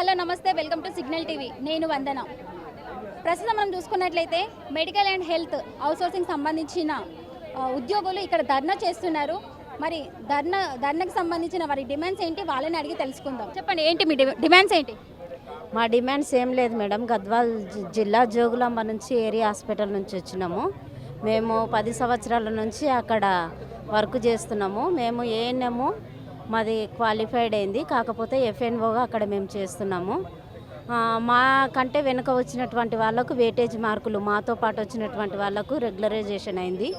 Hello నమస్తే, welcome to signal TV. నేను వందన. ప్రస్తుతం మనం చూసుకున్నట్లయితే మెడికల్ అండ్ హెల్త్ అవుట్సోర్సింగ్ సంబంధించిన ఉద్యోగులు ఇక్కడ ధర్నా చేస్తున్నారు. మరి ధర్నాకు సంబంధించిన వారి డిమాండ్స్ ఏంటి, వాళ్ళని అడిగి తెలుసుకుందాం. చెప్పండి, ఏంటి మీ డిమాండ్స్ ఏంటి? మా డిమాండ్స్ ఏం లేదు మేడం. గద్వాల్ జిల్లా జోగులాంబ నుంచి ఏరియా హాస్పిటల్ నుంచి వచ్చినాము. మేము 10 సంవత్సరాల నుంచి అక్కడ వర్క్ చేస్తున్నాము. మేము ఏఎన్ఎం మాది క్వాలిఫైడ్ అయింది, కాకపోతే ఎఫ్ఎన్ఓగా అక్కడ మేము చేస్తున్నాము. మా కంటే వెనుక వచ్చినటువంటి వాళ్ళకు వేటేజ్ మార్కులు, మాతో పాటు వచ్చినటువంటి వాళ్ళకు రెగ్యులరైజేషన్ అయింది.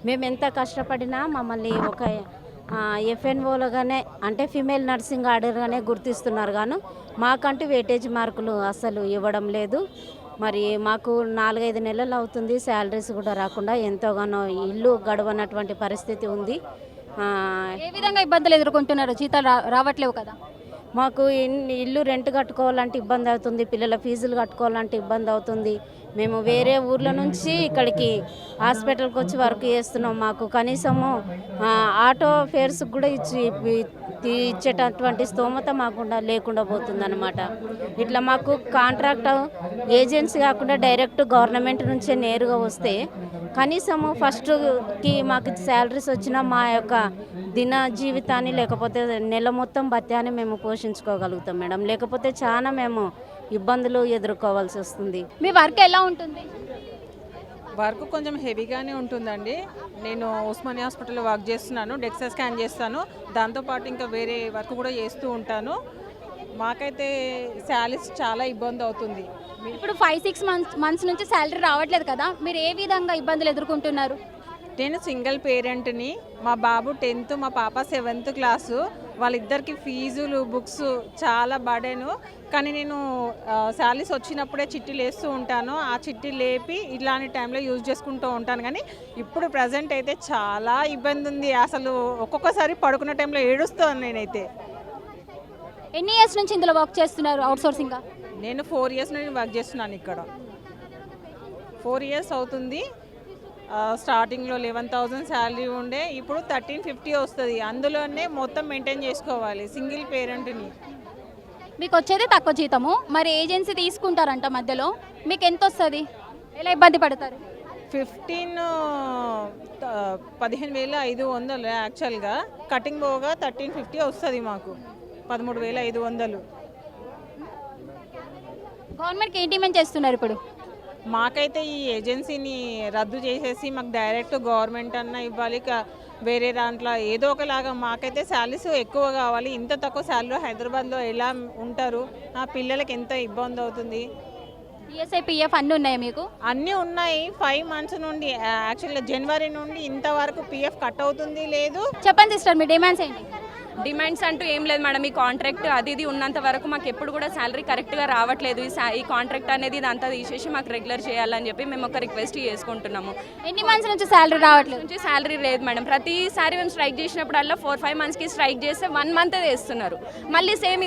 మేము ఎంత కష్టపడినా మమ్మల్ని ఒక ఎఫ్ఎన్ఓలుగానే అంటే ఫీమేల్ నర్సింగ్ ఆర్డర్గానే గుర్తిస్తున్నారు, కానీ మాకంటూ వేటేజ్ మార్కులు అసలు ఇవ్వడం లేదు. మరి మాకు 4-5 నెలలు అవుతుంది, శాలరీస్ కూడా రాకుండా ఎంతోగానో ఇల్లు గడవనటువంటి పరిస్థితి ఉంది. ఏ విధంగా ఇబ్బందులు ఎదుర్కొంటున్నారు? జీతాలు రావట్లేవు కదా. మాకు ఇల్లు రెంట్ కట్టుకోవాలంటే ఇబ్బంది అవుతుంది, పిల్లల ఫీజులు కట్టుకోవాలంటే ఇబ్బంది అవుతుంది. మేము వేరే ఊర్ల నుంచి ఇక్కడికి హాస్పిటల్కి వచ్చి వర్క్ చేస్తున్నాం. మాకు కనీసము ఆటో ఫేర్స్ కూడా ఇచ్చేటటువంటి స్తోమత మాకుండా లేకుండా పోతుందన్నమాట. ఇట్లా మాకు కాంట్రాక్ట్ ఏజెన్సీ కాకుండా డైరెక్ట్ గవర్నమెంట్ నుంచే నేరుగా వస్తే కనీసము ఫస్ట్కి మాకు శాలరీస్ వచ్చినా మా యొక్క దిన జీవితాన్ని లేకపోతే నెల మొత్తం బత్యాన్ని మేము పోషించుకోగలుగుతాం మేడం. లేకపోతే చాలా మేము ఇబ్బందులు ఎదుర్కోవాల్సి వస్తుంది. మీ వర్క్ ఎలా ఉంటుంది? వర్క్ కొంచెం హెవీగానే ఉంటుందండి. నేను ఉస్మానియా హాస్పిటల్లో వర్క్ చేస్తున్నాను, డెక్సా స్కాన్ చేస్తాను, దాంతోపాటు ఇంకా వేరే వర్క్ కూడా చేస్తూ ఉంటాను. మాకైతే శాలరీస్ చాలా ఇబ్బంది అవుతుంది. ఇప్పుడు 5-6 మంత్స్ నుంచి శాలరీ రావట్లేదు కదా, మీరు ఏ విధంగా ఇబ్బందులు ఎదుర్కొంటున్నారు? నేను సింగిల్ పేరెంట్ని. మా బాబు 10th, మా పాప 7th క్లాసు. వాళ్ళిద్దరికి ఫీజులు, బుక్స్ చాలా బర్డెను. కానీ నేను శాలరీస్ వచ్చినప్పుడే చిట్టీలు వేస్తూ ఉంటాను. ఆ చిట్టి లేపి ఇలాంటి టైంలో యూజ్ చేసుకుంటూ ఉంటాను. కానీ ఇప్పుడు ప్రజెంట్ అయితే చాలా ఇబ్బంది ఉంది. అసలు ఒక్కొక్కసారి పడుకున్న టైంలో ఏడుస్తాను నేనైతే. ఎన్ని ఇయర్స్ నుంచి ఇందులో వర్క్ చేస్తున్నారు అవుట్సోర్సింగ్గా? నేను 4 years నుండి వర్క్ చేస్తున్నాను ఇక్కడ. 4 years అవుతుంది. స్టార్టింగ్లో 11,000 శాలరీ ఉండే, ఇప్పుడు 1350 వస్తుంది. అందులోనే మొత్తం మెయింటైన్ చేసుకోవాలి సింగిల్ పేరెంట్ని. మీకు వచ్చేది తక్కువ జీతము, మరి ఏజెన్సీ తీసుకుంటారంట మధ్యలో, మీకు ఎంత వస్తుంది? ఎలా ఇబ్బంది పడతారు? 15,500 యాక్చువల్గా. కటింగ్ పోగా 1350 వస్తుంది మాకు. 13,500. గవర్నమెంట్కి ఏం డిమాండ్ చేస్తున్నారు ఇప్పుడు? మాకైతే ఈ ఏజెన్సీని రద్దు చేసేసి మాకు డైరెక్ట్ గవర్నమెంట్ అన్న ఇవ్వాలి. వేరే దాంట్లో ఏదో ఒకలాగా మాకైతే శాలరీస్ ఎక్కువ కావాలి. ఇంత తక్కువ శాలరీ హైదరాబాద్లో ఎలా ఉంటారు? నా పిల్లలకి ఎంత ఇబ్బంది అవుతుంది. ఈఎస్ఐ, పిఎఫ్ అన్నీ ఉన్నాయా మీకు? అన్నీ ఉన్నాయి. 5 months నుండి, యాక్చువల్గా జనవరి నుండి ఇంతవరకు పిఎఫ్ కట్ అవుతుంది లేదు. చెప్పండి సిస్టర్, మీ డిమాండ్స్ ఏంటి? డిమాండ్స్ అంటూ ఏం లేదు మేడం. ఈ కాంట్రాక్ట్ అది ఇది ఉన్నంత వరకు మాకు ఎప్పుడు కూడా శాలరీ కరెక్ట్గా రావట్లేదు. ఈ కాంట్రాక్ట్ అనేది ఇదంతా తీసేసి మాకు రెగ్యులర్ చేయాలని చెప్పి మేము ఒక రిక్వెస్ట్ చేసుకుంటున్నాము. ఎన్ని మంత్స్ నుంచి శాలరీ రావట్లేదు? నుంచి శాలరీ లేదు మేడం. ప్రతిసారి మేము స్ట్రైక్ చేసినప్పుడల్లా 4-5 monthsకి స్ట్రైక్ చేస్తే 1 month వేస్తున్నారు. మళ్ళీ సేమ్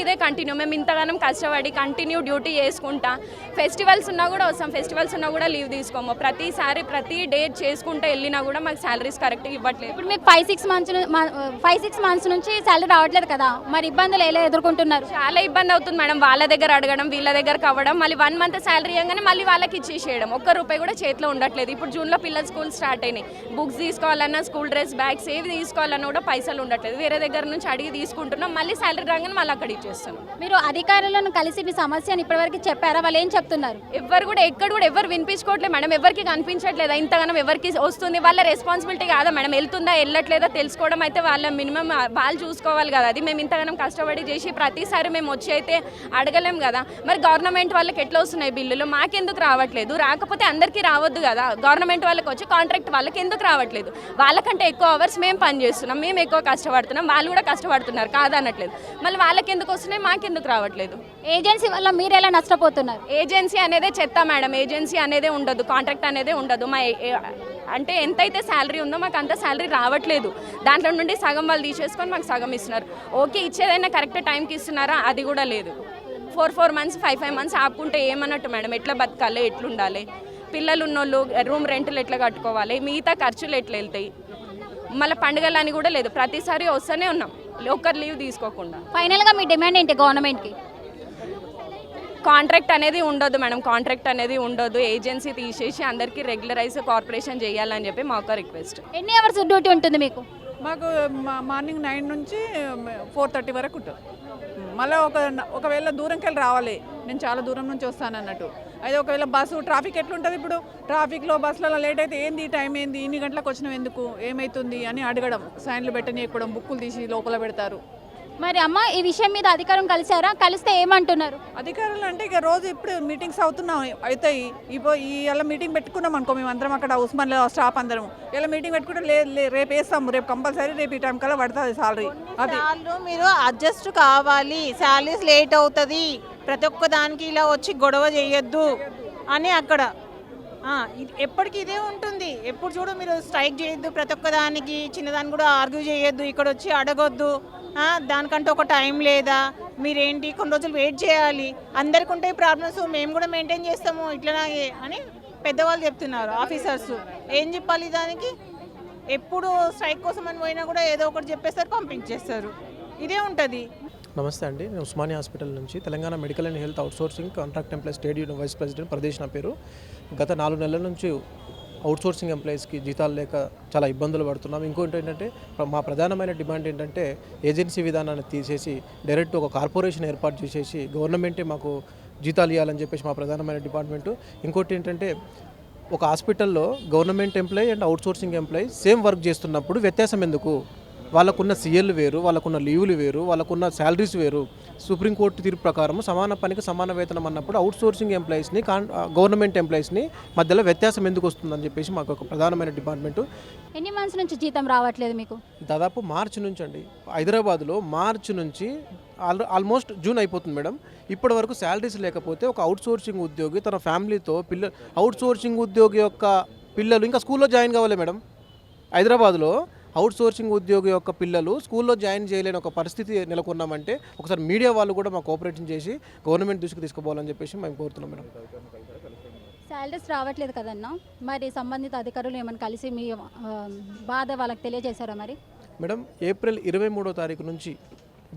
ఇదే కంటిన్యూ. మేము ఇంతగానం కష్టపడి కంటిన్యూ డ్యూటీ చేసుకుంటా, ఫెస్టివల్స్ ఉన్నా కూడా వస్తాం, ఫెస్టివల్స్ ఉన్నా కూడా లీవ్ తీసుకోము. ప్రతిసారి ప్రతి డేట్ చేసుకుంటూ వెళ్ళినా కూడా మాకు శాలరీస్ కరెక్ట్గా ఇవ్వట్లేదు. ఇప్పుడు మీకు 5-6 months నుంచి శాలరీ రావట్లేదు కదా, మరి ఇబ్బందులు ఎలా ఎదుర్కొంటున్నారు? చాలా ఇబ్బంది అవుతుంది మేడం. వాళ్ళ దగ్గర అడగడం, వీళ్ళ దగ్గర కవ్వడం, మళ్ళీ 1 month శాలరీ ఇవ్వగానే మళ్ళీ వాళ్ళకి ఇచ్చేసేయడం. ₹1 కూడా చేతిలో ఉండట్లేదు. ఇప్పుడు జూన్లో పిల్లల స్కూల్ స్టార్ట్ అయినాయి. బుక్స్ తీసుకోవాలన్నా, స్కూల్ డ్రెస్, బ్యాగ్స్ ఏవి తీసుకోవాలన్నా కూడా పైసలు ఉండట్లేదు. వేరే దగ్గర నుంచి అడిగి తీసుకుంటున్నాం, మళ్ళీ శాలరీ రాగానే మళ్ళీ అక్కడ ఇచ్చేస్తాం. మీరు అధికారులను కలిసి మీ సమస్యను ఇప్పటివరకు చెప్పారా? వాళ్ళు ఏం చెప్తున్నారు? ఎవరు కూడా ఎక్కడ కూడా ఎవరు వినిపించుకోవట్లేదు మేడం. ఎవరికి కనిపించట్లేదా ఇంతగానం? ఎవరికి వస్తుంది? వాళ్ళ రెస్పాన్సిబిలిటీ కాదా మేడం? వెళ్తుందా వెళ్ళట్లేదా తెలుసుకోవడం అయితే వాళ్ళ మినిమం వాళ్ళు చూసుకోవాలి కదా. అది మేము ఇంతగానం కష్టపడి చేసి ప్రతిసారి మేము వచ్చి అయితే అడగలేం కదా. మరి గవర్నమెంట్ వాళ్ళకి ఎట్లా వస్తున్నాయి బిల్లులు? మాకెందుకు రావట్లేదు? రాకపోతే అందరికీ రావద్దు కదా. గవర్నమెంట్ వాళ్ళకి వచ్చి కాంట్రాక్ట్ వాళ్ళకి ఎందుకు రావట్లేదు? వాళ్ళకంటే ఎక్కువ అవర్స్ మేము పని చేస్తున్నాం, మేము ఎక్కువ కష్టపడుతున్నాం, వాళ్ళు కూడా కష్టపడుతున్నారు కాదనట్లేదు. మళ్ళీ వాళ్ళకి ఎందుకు వస్తున్నాయి, మాకెందుకు రావట్లేదు? ఏజెన్సీ వల్ల మీరు ఎలా నష్టపోతున్నారు? ఏజెన్సీ అనేదే చెత్త మేడం. ఏజెన్సీ అనేదే ఉండదు, కాంట్రాక్ట్ అనేదే ఉండదు. అంటే ఎంతైతే శాలరీ ఉందో మాకు అంత శాలరీ రావట్లేదు. దాంట్లో నుండి సగం వాళ్ళు తీసేసుకొని మాకు సగం ఇస్తున్నారు. ఓకే, ఇచ్చేదైనా కరెక్ట్ టైంకి ఇస్తున్నారా? అది కూడా లేదు. 4 months 5 months ఆపుకుంటే ఏమన్నట్టు మేడం? ఎట్లా బతకాలి, ఎట్లుండాలి? పిల్లలు ఉన్నోళ్ళు రూమ్ రెంట్లు ఎట్లా కట్టుకోవాలి? మిగతా ఖర్చులు ఎట్లా వెళ్తాయి? మళ్ళీ పండుగలు అని కూడా లేదు. ప్రతిసారి వస్తూనే ఉన్నాం, ఒక్కరు లీవ్ తీసుకోకుండా. ఫైనల్గా మీ డిమాండ్ ఏంటి గవర్నమెంట్కి? కాంట్రాక్ట్ అనేది ఉండొద్దు మేడం, కాంట్రాక్ట్ అనేది ఉండొద్దు, ఏజెన్సీ తీసేసి అందరికీ రెగ్యులరైజ్ కార్పొరేషన్ చేయాలని చెప్పి మా ఒక రిక్వెస్ట్. ఎన్ని అవర్స్ డ్యూటీ ఉంటుంది మీకు? మాకు మార్నింగ్ 9 నుంచి 4:30 వరకు ఉంటుంది. మళ్ళీ ఒకవేళ దూరంకి వెళ్ళి రావాలి, నేను చాలా దూరం నుంచి వస్తాను అన్నట్టు. అయితే ఒకవేళ బస్సు ట్రాఫిక్ ఎట్లుంటుంది, ఇప్పుడు ట్రాఫిక్లో బస్సులలో లేట్ అయితే ఏంది టైం ఏంది, ఇన్ని గంటలకు వచ్చినావు ఎందుకు, ఏమవుతుంది అని అడగడం, సైన్లు పెట్టనీయకపోవడం, బుక్కులు తీసి లోపల పెడతారు. మరి అమ్మ ఈ విషయం మీద అధికారం కలిసారా? కలిస్తే ఏమంటున్నారు? అధికారులు అంటే ఇక రోజు ఇప్పుడు మీటింగ్స్ అవుతాయి. ఇలా మీటింగ్ పెట్టుకున్నాం అనుకో, మేము అందరం అక్కడ ఉస్మాన్లో స్టాఫ్ అందరం ఇలా మీటింగ్ పెట్టుకుంటే రేపు వేస్తాము, రేపు కంపల్సరీ రేపు ఈ టైం కల్లా పడుతుంది సాలరీ. అది మీరు అడ్జస్ట్ కావాలి, శాలరీస్ లేట్ అవుతుంది, ప్రతి ఒక్క దానికి ఇలా వచ్చి గొడవ చేయొద్దు అని అక్కడ ఎప్పటికీ ఇదే ఉంటుంది. ఎప్పుడు చూడు మీరు స్ట్రైక్ చేయొద్దు, ప్రతి ఒక్క దానికి చిన్నదాన్ని కూడా ఆర్గ్యూ చేయొద్దు, ఇక్కడ వచ్చి అడగొద్దు, దానికంటే ఒక టైం లేదా, మీరేంటి కొన్ని రోజులు వెయిట్ చేయాలి, అందరికి ఉంటాయి ప్రాబ్లమ్స్, మేము కూడా మెయింటైన్ చేస్తాము ఇట్లనే అని పెద్దవాళ్ళు చెప్తున్నారు. ఆఫీసర్స్ ఏం చెప్పాలి దానికి? ఎప్పుడు స్ట్రైక్ కోసం అని పోయినా కూడా ఏదో ఒకటి చెప్పేస్తారు, పంపించేస్తారు, ఇదే ఉంటుంది. నమస్తే అండి, నేను ఉస్మానియా హాస్పిటల్ నుంచి Telangana medical and health outsourcing contract employees trade union vice president ప్రదేశ్ నా పేరు. గత 4 నెలల నుంచి అవుట్సోర్సింగ్ ఎంప్లాయీస్కి జీతాలు లేక చాలా ఇబ్బందులు పడుతున్నాం. ఇంకోటి ఏంటంటే మా ప్రధానమైన డిమాండ్ ఏంటంటే ఏజెన్సీ విధానాన్ని తీసేసి డైరెక్ట్ ఒక కార్పొరేషన్ ఏర్పాటు చేసేసి గవర్నమెంటే మాకు జీతాలు ఇవ్వాలని చెప్పేసి మా ప్రధానమైన డిపార్ట్మెంటు. ఇంకోటి ఏంటంటే ఒక హాస్పిటల్లో government employee and outsourcing employee same work చేస్తున్నప్పుడు వ్యత్యాసం ఎందుకు? వాళ్ళకున్న సీఎల్ వేరు, వాళ్ళకున్న లీవులు వేరు, వాళ్ళకున్న శాలరీస్ వేరు. సుప్రీంకోర్టు తీర్పు ప్రకారం సమాన పనికి సమాన వేతనం అన్నప్పుడు అవుట్సోర్సింగ్ ఎంప్లాయీస్ని గవర్నమెంట్ ఎంప్లాయీస్ని మధ్యలో వ్యత్యాసం ఎందుకు వస్తుందని చెప్పేసి మాకు ఒక ప్రధానమైన డిపార్ట్మెంటు. ఎన్ని మంత్స్ నుంచి జీతం రావట్లేదు మీకు? దాదాపు మార్చి నుంచి అండి. హైదరాబాద్లో మార్చి నుంచి ఆల్మోస్ట్ జూన్ అయిపోతుంది మేడం. ఇప్పటి వరకు శాలరీస్ లేకపోతే ఒక అవుట్సోర్సింగ్ ఉద్యోగి తన ఫ్యామిలీతో అవుట్సోర్సింగ్ ఉద్యోగి యొక్క పిల్లలు ఇంకా స్కూల్లో జాయిన్ కావాలి మేడం. హైదరాబాద్లో అవుట్సోర్సింగ్ ఉద్యోగి యొక్క పిల్లలు స్కూల్లో జాయిన్ చేయలేని ఒక పరిస్థితి నెలకొన్నామంటే ఒకసారి మీడియా వాళ్ళు కూడా మా కోఆపరేషన్ చేసి గవర్నమెంట్ దృష్టికి తీసుకుపోవాలని చెప్పేసి మేము కోరుతున్నాం మేడం. శాలరీస్ రావట్లేదు కదన్నా, మరి సంబంధిత అధికారులు ఏమైనా కలిసి మీ బాధ వాళ్ళకి తెలియజేశారా? మరి మేడం ఏప్రిల్ 23వ తారీఖు నుంచి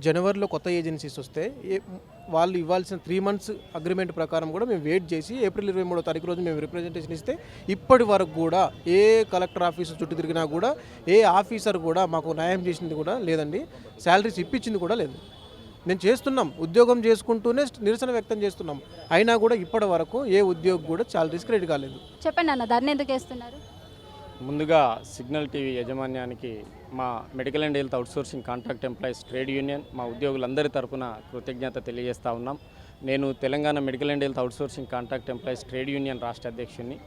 జనవరిలో కొత్త ఏజెన్సీస్ వస్తే వాళ్ళు ఇవ్వాల్సిన 3 months అగ్రిమెంట్ ప్రకారం కూడా మేము వెయిట్ చేసి ఏప్రిల్ 23వ తారీఖు రోజు మేము రిప్రజెంటేషన్ ఇస్తే ఇప్పటి వరకు కూడా ఏ కలెక్టర్ ఆఫీసు చుట్టూ తిరిగినా కూడా ఏ ఆఫీసర్ కూడా మాకు న్యాయం చేసింది కూడా లేదండి, శాలరీస్ ఇప్పించింది కూడా లేదు. నేను చేస్తున్నాం, ఉద్యోగం చేసుకుంటూనే నిరసన వ్యక్తం చేస్తున్నాం, అయినా కూడా ఇప్పటి వరకు ఏ ఉద్యోగి కూడా శాలరీస్ క్రెడిట్ కాలేదు. చెప్పండి అన్న, ధర్నా ఎందుకు చేస్తున్నారు? ముందుగా సిగ్నల్ టీవీ యాజమాన్యానికి మా medical and health outsourcing contract employees trade union మా ఉద్యోగులందరి తరపున కృతజ్ఞత తెలియజేస్తూ ఉన్నాం. నేను Telangana medical and health outsourcing contract employees trade union రాష్ట్ర అధ్యక్షుడిని.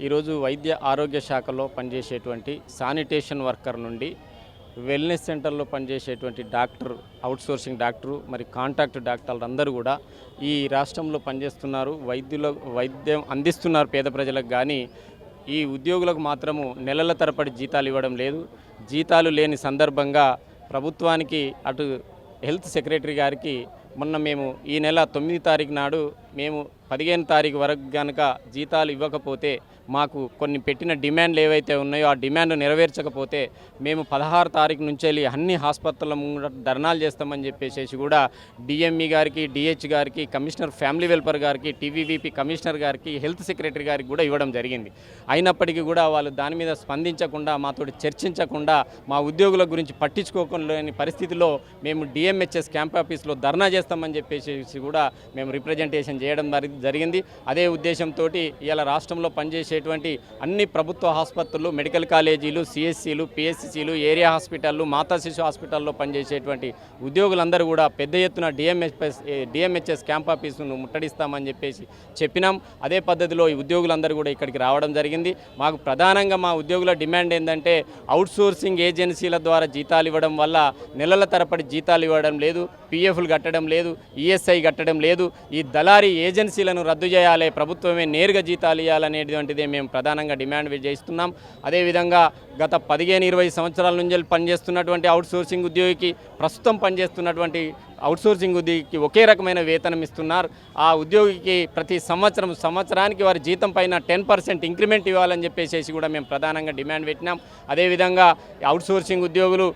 ఈరోజు వైద్య ఆరోగ్య శాఖలో పనిచేసేటువంటి శానిటేషన్ వర్కర్ నుండి వెల్నెస్ సెంటర్లో పనిచేసేటువంటి డాక్టర్, అవుట్సోర్సింగ్ డాక్టరు, మరి కాంట్రాక్ట్ డాక్టర్లు అందరూ కూడా ఈ రాష్ట్రంలో పనిచేస్తున్నారు, వైద్యం అందిస్తున్నారు పేద ప్రజలకు. కానీ ఈ ఉద్యోగులకు మాత్రము నెలల తరబడి జీతాలు ఇవ్వడం లేదు. జీతాలు లేని సందర్భంగా ప్రభుత్వానికి అటు హెల్త్ సెక్రటరీ గారికి మొన్న మేము ఈ నెల 9వ తారీఖు నాడు మేము 15వ తారీఖు వరకు కనుక జీతాలు ఇవ్వకపోతే మాకు కొన్ని పెట్టిన డిమాండ్లు ఏవైతే ఉన్నాయో ఆ డిమాండ్ నెరవేర్చకపోతే మేము 16వ తారీఖు నుంచి వెళ్ళి అన్ని హాస్పిటళ్ళ ముందు ధర్నాలు చేస్తామని చెప్పేసి కూడా డిఎంఈ గారికి, డిహెచ్ గారికి, కమిషనర్ ఫ్యామిలీ వెల్ఫేర్ గారికి, టీవీవీపీ కమిషనర్ గారికి, హెల్త్ సెక్రటరీ గారికి కూడా ఇవ్వడం జరిగింది. అయినప్పటికీ కూడా వాళ్ళు దాని మీద స్పందించకుండా, మాతోటి చర్చించకుండా, మా ఉద్యోగుల గురించి పట్టించుకోలేని పరిస్థితిలో మేము డిఎంహెచ్ఎస్ క్యాంప్ ఆఫీస్లో ధర్నా చేస్తామని చెప్పేసి కూడా మేము రిప్రజెంటేషన్ చేయడం జరిగింది. అదే ఉద్దేశంతో ఇలా రాష్ట్రంలో పనిచేసేటువంటి అన్ని ప్రభుత్వ ఆసుపత్రులు, మెడికల్ కాలేజీలు, సిఎస్సీలు, పిఎస్సీలు, ఏరియా హాస్పిటళ్ళు, మాతా శిశు హాస్పిటల్లో పనిచేసేటువంటి ఉద్యోగులందరూ కూడా పెద్ద ఎత్తున డిఎంహెచ్ఎస్ క్యాంప్ ఆఫీసును ముట్టడిస్తామని చెప్పేసి చెప్పినాం. అదే పద్ధతిలో ఈ ఉద్యోగులందరూ కూడా ఇక్కడికి రావడం జరిగింది. మాకు ప్రధానంగా మా ఉద్యోగుల డిమాండ్ ఏంటంటే అవుట్సోర్సింగ్ ఏజెన్సీల ద్వారా జీతాలు ఇవ్వడం వల్ల నెలల తరబడి జీతాలు ఇవ్వడం లేదు, పిఎఫ్లు కట్టడం లేదు, ఈఎస్ఐ కట్టడం లేదు. ఈ దళారీ ఏజెన్సీలను రద్దు చేయాలి, ప్రభుత్వమే నేరుగా జీతాలు ఇవ్వాలనేటువంటిదే మేము ప్రధానంగా డిమాండ్ చేస్తున్నాం. అదేవిధంగా గత 15-20 సంవత్సరాల నుంచి పనిచేస్తున్నటువంటి అవుట్సోర్సింగ్ ఉద్యోగికి ప్రస్తుతం పనిచేస్తున్నటువంటి అవుట్సోర్సింగ్ ఉద్యోగికి ఒకే రకమైన వేతనం ఇస్తున్నారు. ఆ ఉద్యోగికి ప్రతి సంవత్సరానికి వారి జీతం పైన 10% ఇంక్రిమెంట్ ఇవ్వాలని చెప్పేసి కూడా మేము ప్రధానంగా డిమాండ్ పెట్టినాం. అదేవిధంగా అవుట్సోర్సింగ్ ఉద్యోగులు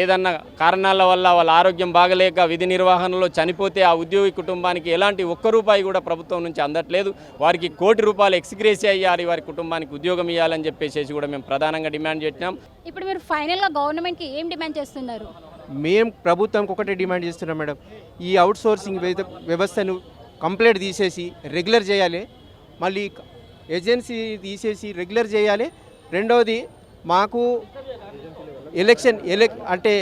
ఏదన్నా కారణాల వల్ల వాళ్ళ ఆరోగ్యం బాగలేక విధి నిర్వహణలో చనిపోతే ఆ ఉద్యోగి కుటుంబానికి ఎలాంటి ఒక్క రూపాయి కూడా ప్రభుత్వం నుంచి అందట్లేదు. వారికి ₹1 కోటి ఎక్స్గ్రేసియా ఇవ్వాలి, వారి కుటుంబానికి ఉద్యోగం ఇవ్వాలని చెప్పేసి కూడా మేము ప్రధానంగా డిమాండ్ చేసినాం. ఇప్పుడు మీరు ఫైనల్గా గవర్నమెంట్కి ఏం డిమాండ్ చేస్తున్నారు? మేము ప్రభుత్వంకి ఒకటే డిమాండ్ చేస్తున్నాం మేడం, ఈ అవుట్సోర్సింగ్ వ్యవస్థను కంప్లీట్ తీసేసి రెగ్యులర్ చేయాలి, మళ్ళీ ఏజెన్సీ తీసేసి రెగ్యులర్ చేయాలి. రెండవది మాకు అంటే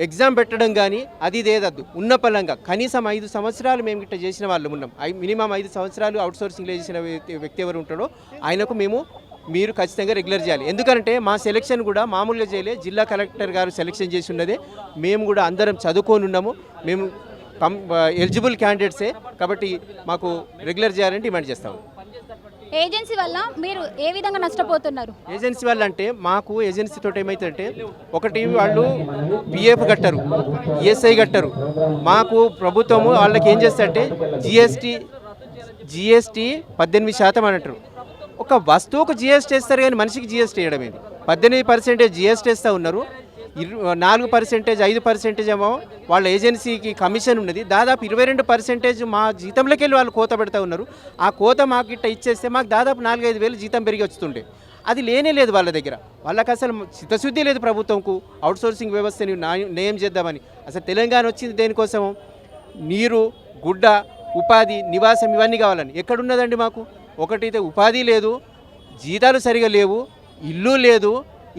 ఎగ్జామ్ పెట్టడం కానీ అది ఇదేదద్దు, ఉన్న పలంగా కనీసం 5 సంవత్సరాలు మేము ఇట్లా చేసిన వాళ్ళు ఉన్నాం. మినిమం 5 సంవత్సరాలు అవుట్సోర్సింగ్లో చేసిన వ్యక్తి ఎవరు ఉంటాడో ఆయనకు మీరు ఖచ్చితంగా రెగ్యులర్ చేయాలి. ఎందుకంటే మా సెలక్షన్ కూడా మామూలుగా చేయలే, జిల్లా కలెక్టర్ గారు సెలక్షన్ చేసి ఉన్నదే. మేము కూడా అందరం చదువుకొని ఉన్నాము, మేము ఎలిజిబుల్ క్యాండిడేట్సే, కాబట్టి మాకు రెగ్యులర్ చేయాలని డిమాండ్ చేస్తాము. ఏజెన్సీ వల్ల మీరు ఏ విధంగా నష్టపోతున్నారు? ఏజెన్సీ వల్ల అంటే మాకు ఏజెన్సీ తోటి ఏమవుతుందంటే, ఒకటి వాళ్ళు పిఎఫ్ కట్టరు, ఈఎస్ఐ కట్టరు. మాకు ప్రభుత్వము వాళ్ళకి ఏం చేస్తారంటే జిఎస్టీ 18% అని అంటారు. ఒక వస్తువుకు జిఎస్టీ వేస్తారు కానీ మనిషికి జిఎస్టీ వేయడం ఏంది? 18% జిఎస్టీ వేస్తూ ఉన్నారు, 4%, 5% ఏమో వాళ్ళ ఏజెన్సీకి కమిషన్ ఉన్నది. దాదాపు 22% మా జీతంలోకి వెళ్ళి వాళ్ళు కోత పెడతా ఉన్నారు. ఆ కోత మాకు ఇట్లా ఇచ్చేస్తే మాకు దాదాపు 4-5 వేలు జీతం పెరిగి వస్తుండే. అది లేనే లేదు వాళ్ళ దగ్గర. వాళ్ళకి అసలు చిత్తశుద్ధి లేదు ప్రభుత్వంకు అవుట్సోర్సింగ్ వ్యవస్థని నయం చేద్దామని. అసలు తెలంగాణ వచ్చింది దేనికోసము? నీరు, గుడ్డ, ఉపాధి, నివాసం ఇవన్నీ కావాలని. ఎక్కడున్నదండి మాకు? ఒకటైతే ఉపాధి లేదు, జీతాలు సరిగా లేవు, ఇల్లు లేదు.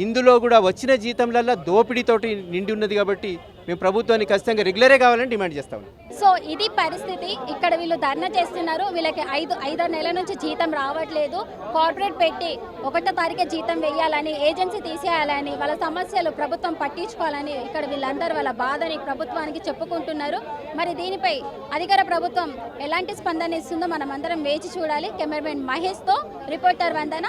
ఇందులో కూడా వచ్చిన జీతంలల్లో దోపిడీతోటి నిండి ఉన్నది. కాబట్టి మేము ప్రభుత్వాన్ని ఖచ్చితంగా రెగ్యులరే కావాలని డిమాండ్ చేస్తాము. సో ఇది పరిస్థితి. ఇక్కడ వీళ్ళు ధర్నా చేస్తున్నారు. వీళ్ళకి 5-6 నెలల నుంచి జీతం రావట్లేదు. కార్పొరేట్ పెట్టి 1వ తారీఖే జీతం వేయాలని, ఏజెన్సీ తీసేయాలని, వాళ్ళ సమస్యలు ప్రభుత్వం పట్టించుకోవాలని ఇక్కడ వీళ్ళందరూ వాళ్ళ బాధని ప్రభుత్వానికి చెప్పుకుంటున్నారు. మరి దీనిపై అధికార ప్రభుత్వం ఎలాంటి స్పందన ఇస్తుందో మనం అందరం వేచి చూడాలి. కెమెరామెన్ మహేష్తో రిపోర్టర్ వందన.